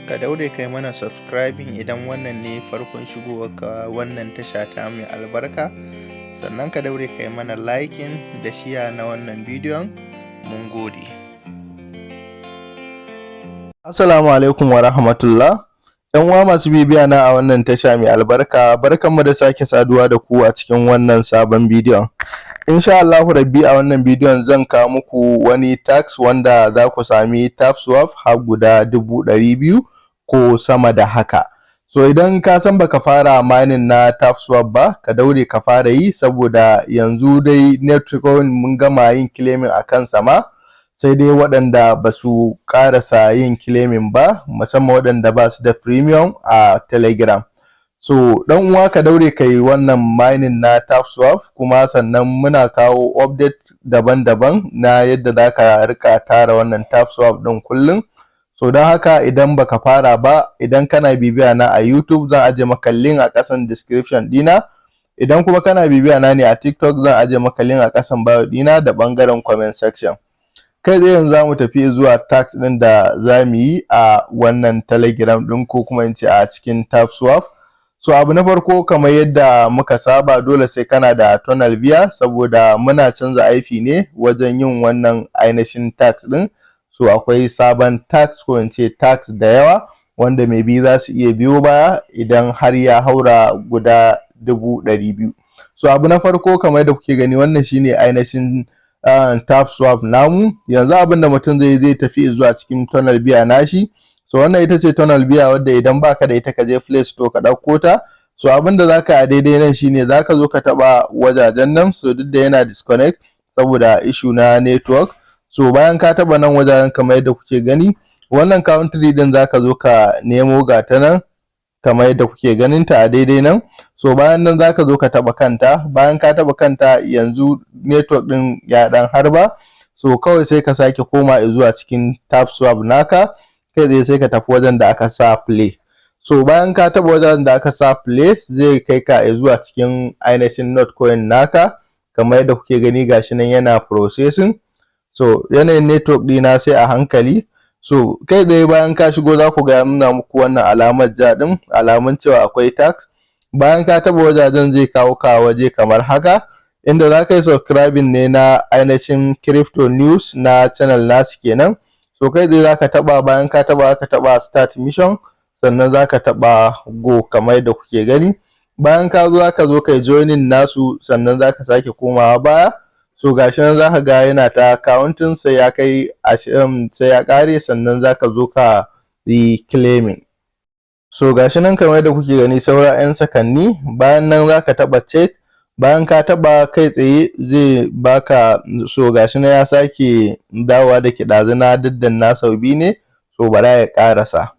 ka daure kai mana subscribing idan wannan ne farkon shigowarka wannan tasha ta mai albarka, sannan ka daure kai mana liking da share na wannan bidiyon. Mun gode. Assalamu alaikum wa rahmatullah. Yan uwa masu bibiya na a wannan tasha mai albarka, barkanmu da sake saduwa da ku a cikin wannan sabon bidiyon. Insha Allahu rabbi a wannan bidiyon zan kawo muku wani tax wanda za ku sami Tapswap har guda 200,000 ko sama da haka. So idan ka san baka fara mining na Tapswap ba, ka daure ka fara yi, saboda yanzu dai network mun gama yin claiming a kan sama, sai dai waɗanda ba su ƙarasa yin claiming ba, musamman waɗanda ba su da premium a Telegram. So dan uwa ka daure kai wannan mining na Tapswap, kuma sannan muna kawo update daban-daban na yadda zaka rika tara wannan Tapswap din kullum. So don haka idan baka fara ba, idan kana bibiya na a YouTube zan aje maka link a ƙasan description dina. Idan kuma kana bibiya na ne a TikTok zan aje maka link a ƙasan bio dina da bangaren comment section. Kai dai yanzu zamu tafi zuwa tax din da zamu yi a wannan Telegram din, ko kuma in ce a cikin Tapswap. So abu na farko, kamar yadda muka saba, dole sai kana da tunnel biya, saboda muna canza IP ne wajen yin wannan ainihin tax din. So akwai sabon tax, ko in ce tax da yawa wanda maybe za su iya biyo baya idan har ya haura guda 200,000. So abu na farko, kamar yadda kuke gani, wannan shine ainihin Tapswap namu. Yanzu abinda mutum zai tafi zuwa cikin tunnel biya nashi. So wannan ita ce tunnel biya, wadda idan baka da ita ka je Play Store ka ɗauko ta. So abinda zaka a daidai nan shine zaka zo ka taɓa wajajen nan. So duk da yana disconnect saboda issue na network. So bayan ka taɓa nan wajajen, kamar yadda kuke gani, wannan country din zaka zo ka nemo ga ta nan kamar yadda kuke ganin ta a daidai nan. So bayan nan zaka zo ka taɓa kanta. Bayan ka taɓa kanta, yanzu network din ya ɗan harba. So kawai sai ka sake koma zuwa cikin Tapswap naka. Kai tsaye sai ka tafi wajen da aka sa play. So bayan ka taba wajen da aka sa play, zai kai ka zuwa cikin ainihin notcoin naka, kamar yadda kuke gani gashi nan yana processing. So yanayin network dina sai a hankali. So kai tsaye bayan ka shigo za ku ga nuna muku wannan alamar ja din, alamun cewa akwai tax. Bayan ka taba wajajen zai kawo ka waje kamar haka, inda za ka yi subscribing ne na ainihin crypto news na channel nasu kenan. So kai dai zaka taba, bayan ka taba start mission, sannan zaka taba go kamar yadda kuke gani. Bayan ka zo zaka zo kai joining nasu, sannan zaka sake komawa baya. So gashi nan zaka ga yana ta counting, sai ya kai sai ya kare, sannan zaka zo ka yi claiming. So gashi nan kamar yadda kuke gani, saura 'yan sakanni. Bayan nan zaka taba check. Bayan ka taba, kai tsaye zai baka. So gashi na ya sake dawowa da kiɗazu na daddanna sau biyu ne. So bara ya ƙarasa.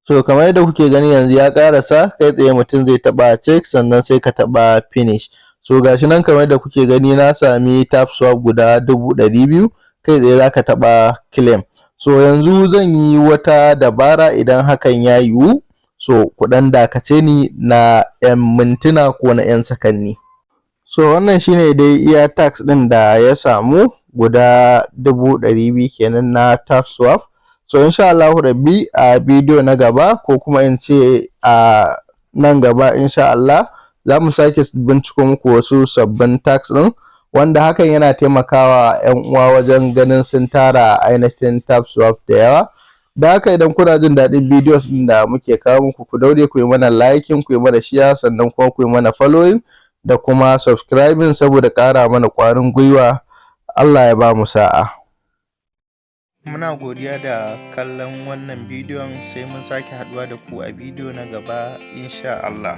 So kamar yadda kuke gani yanzu ya ƙarasa. Kai tsaye mutum zai taba check, sannan sai ka taba finish. So gashi nan kamar yadda kuke gani na sami Tapswap guda 200,000. Kai tsaye zaka taba claim. So yanzu zan yi wata dabara idan hakan ya yiwu. So ku ɗan dakace ni na 'yan mintuna ko na 'yan sakanni. So wannan shine dai iya tax din da ya samu guda 200,000 kenan na Tapswap. So insha Allahu rabbi a bidiyo na gaba, ko kuma in ce a nan gaba insha Allah, za mu sake binciko muku wasu sabbin tax din, wanda hakan yana taimakawa 'yan uwa wajen ganin sun tara ainihin Tapswap da yawa. Da haka idan kuna jin daɗin videos din da muke kawo muku, ku daure ku yi mana liking, ku yi mana share, sannan kuma ku yi mana following da kuma subscribing, saboda ƙara mana ƙwarin gwiwa. Allah ya ba mu sa'a. Muna godiya da kallon wannan bidiyon, sai mun sake haɗuwa da ku a bidiyo na gaba insha Allah.